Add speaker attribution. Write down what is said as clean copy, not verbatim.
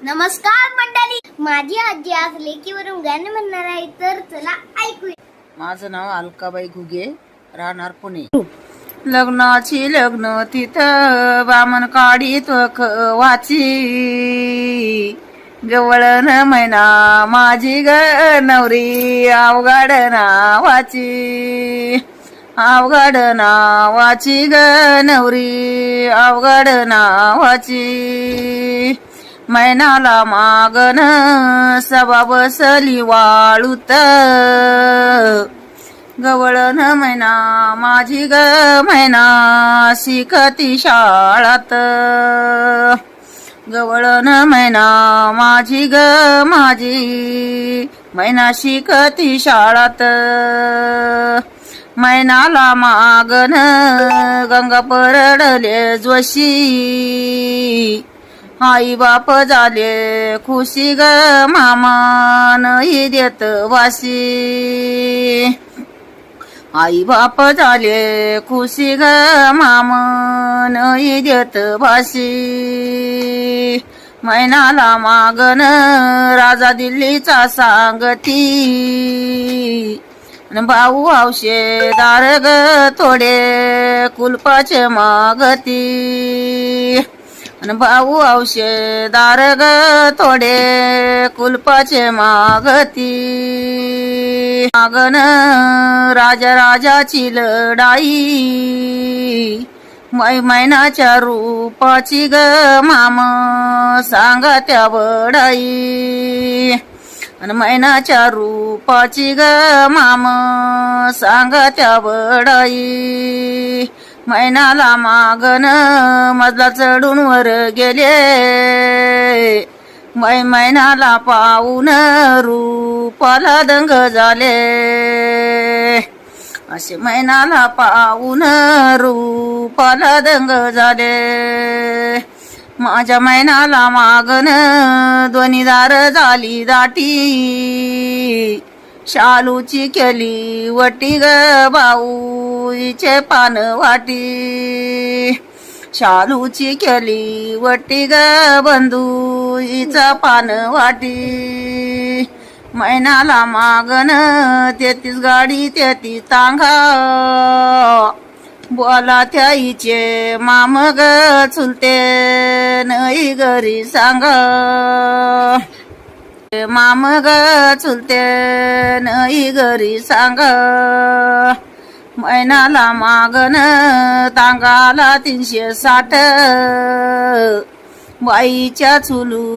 Speaker 1: नमस्कार मंडळी, माझी आजी आज लेकीवरून गाणं म्हणणार आहे, तर चला ऐकूया.
Speaker 2: माझं नाव अलकाबाई घुगे, राहणार पुणे. लग्नाची लग्न तिथं बामण काढीत वाची, गवळण मैना माझी ग नवरी अवघड नावाची, अवघड नावाची ग नवरी अवघड नावाची. मैनाला मागन सभा बसली वाळूत, गवळण मैना माझी ग मैना शिकती शाळात, गवळण मैना माझी ग माझी मैना शिकती शाळात. मैनाला मागन गंगा परडले जोशी, आई बाप झाले खुशी ग मामा नाही देत वाशी, आई बाप झाले खुशी ग मामा नाही देत वाशी. मैनाला मागन राजा दिल्लीचा सांगती, भाऊ औषधार ग थोडे कुलपाचे मागती, भाऊ औषधार ग थोडे कुलपाचे मागती. मागन राजा राजाची लढाई, मैनाच्या रूपाची ग माम सांगा त्या बडाई, मैनाच्या रूपाची ग माम सांगा त्या बडाई. मैनाला मागन मजला चढून वर गेले, मैनाला पाहून रूपाला दंग झाले, असे मैनाला पाहून रूपाला दंग झाले. माझ्या मैनाला मागन दोन्ही दार झाली दाटी, शालूची केली वटी ग भाऊचे पान वाटी, शालूची केली वटी ग बंधूचा पान वाटी. मैनाला मागन 33 गाडी 33 तांगा, बोला त्याईचे माम ग चुलते नाही घरी सांगा, माम ग चुलते नाही घरी सांग. मैनाला मागन तांगाला 360, बाईच्या चुलू